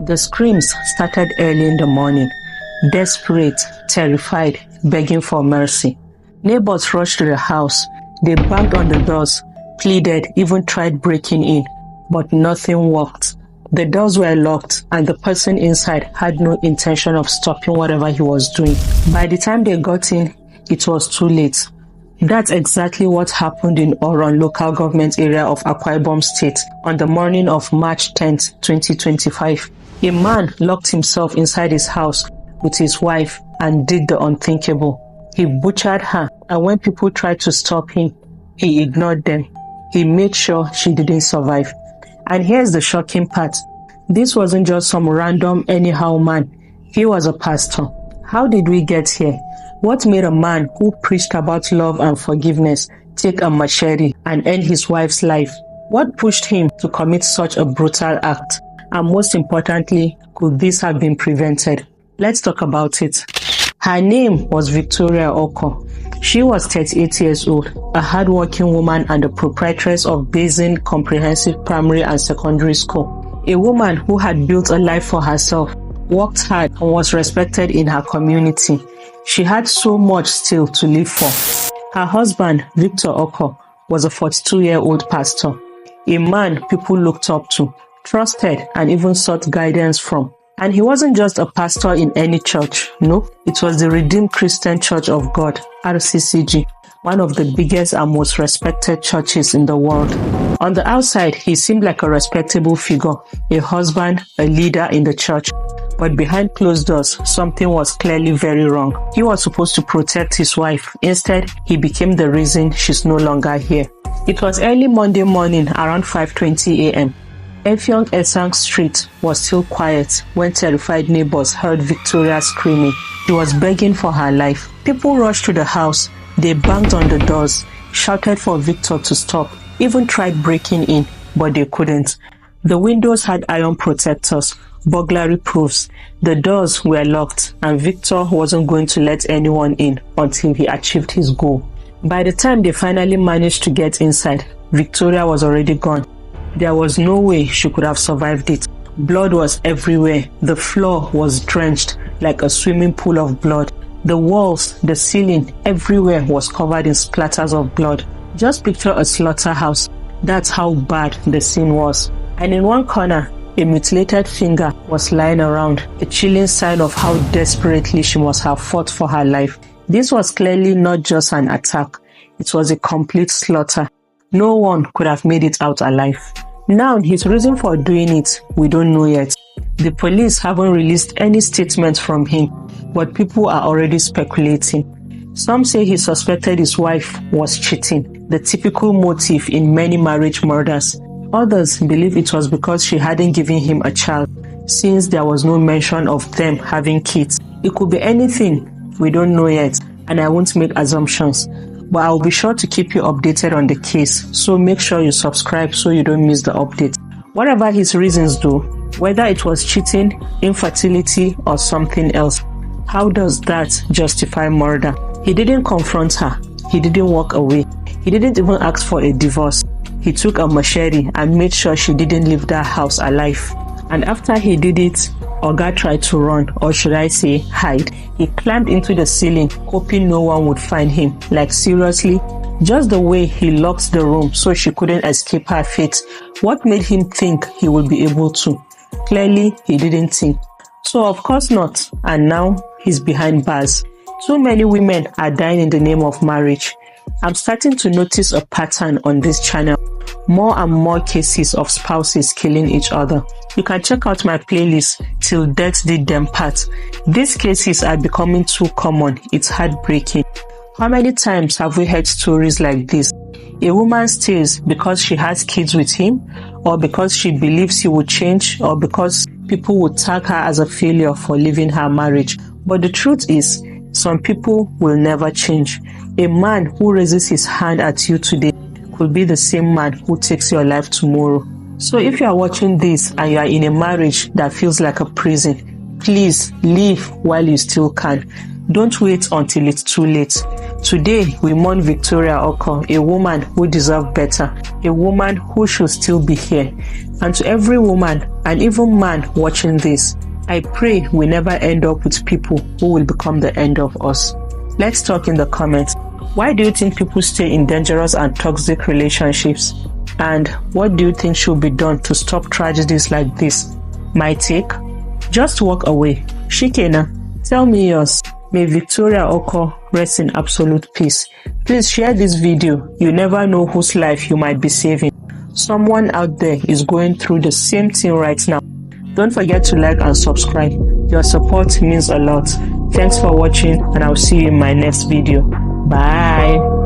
The screams started early in the morning, desperate, terrified, begging for mercy. Neighbors rushed to the house. They banged on the doors, pleaded, even tried breaking in, but nothing worked. The doors were locked and the person inside had no intention of stopping whatever he was doing. By the time they got in, it was too late. That's exactly what happened in Oron local government area of Akwa Ibom State on the morning of March 10th, 2025. A man locked himself inside his house with his wife and did the unthinkable. He butchered her, and when people tried to stop him, he ignored them. He made sure she didn't survive. And here's the shocking part. This wasn't just some random anyhow man. He was a pastor. How did we get here? What made a man who preached about love and forgiveness take a machete and end his wife's life? What pushed him to commit such a brutal act? And most importantly, could this have been prevented? Let's talk about it. Her name was Victoria Okoh. She was 38 years old, a hardworking woman and the proprietress of Basin Comprehensive Primary and Secondary School. A woman who had built a life for herself, worked hard and was respected in her community. She had so much still to live for. Her husband, Victor Okoh, was a 42-year-old pastor, a man people looked up to, trusted and even sought guidance from. And he wasn't just a pastor in any church, no, it was the Redeemed Christian Church of God, RCCG, one of the biggest and most respected churches in the world. On the outside, he seemed like a respectable figure, a husband, a leader in the church. But behind closed doors, something was clearly very wrong. He was supposed to protect his wife. Instead, he became the reason she's no longer here. It was early Monday morning around 5:20 a.m. Effiong Esang Street was still quiet when terrified neighbors heard Victoria screaming. She was begging for her life. People rushed to the house. They banged on the doors, shouted for Victor to stop, even tried breaking in, but they couldn't. The windows had iron protectors, burglary proofs. The doors were locked, and Victor wasn't going to let anyone in until he achieved his goal. By the time they finally managed to get inside, Victoria was already gone. There was no way she could have survived it. Blood was everywhere. The floor was drenched like a swimming pool of blood. The walls, the ceiling, everywhere was covered in splatters of blood. Just picture a slaughterhouse. That's how bad the scene was. And in one corner, a mutilated finger was lying around, a chilling sign of how desperately she must have fought for her life. This was clearly not just an attack. It was a complete slaughter. No one could have made it out alive. Now, his reason for doing it, we don't know yet. The police haven't released any statements from him, but people are already speculating. Some say he suspected his wife was cheating, the typical motive in many marriage murders. Others believe it was because she hadn't given him a child, since there was no mention of them having kids. It could be anything, we don't know yet, and I won't make assumptions. But I'll be sure to keep you updated on the case, so make sure you subscribe so you don't miss the update. Whatever his reasons do, whether it was cheating, infertility, or something else, how does that justify murder? He didn't confront her. He didn't walk away. He didn't even ask for a divorce. He took a machete and made sure she didn't leave that house alive. And after he did it, Oga tried to run, or should I say hide. He climbed into the ceiling, hoping no one would find him. Like seriously, just the way he locked the room so she couldn't escape her fate. What made him think he would be able to? Clearly, he didn't think. So of course not, and now he's behind bars. Too many women are dying in the name of marriage. I'm starting to notice a pattern on this channel. More and more cases of spouses killing each other. You can check out my playlist, Till Death Did Them Part. These cases are becoming too common. It's heartbreaking. How many times have we heard stories like this? A woman stays because she has kids with him, or because she believes he will change, or because people would tag her as a failure for leaving her marriage. But the truth is, some people will never change. A man who raises his hand at you today could be the same man who takes your life tomorrow. So if you are watching this and you are in a marriage that feels like a prison, please leave while you still can. Don't wait until it's too late. Today, we mourn Victoria Okoh, a woman who deserved better, a woman who should still be here. And to every woman and even man watching this, I pray we never end up with people who will become the end of us. Let's talk in the comments. Why do you think people stay in dangerous and toxic relationships? And what do you think should be done to stop tragedies like this? My take? Just walk away. Shikena, tell me yours. May Victoria Okoh rest in absolute peace. Please share this video. You never know whose life you might be saving. Someone out there is going through the same thing right now. Don't forget to like and subscribe. Your support means a lot. Thanks for watching, and I'll see you in my next video. Bye.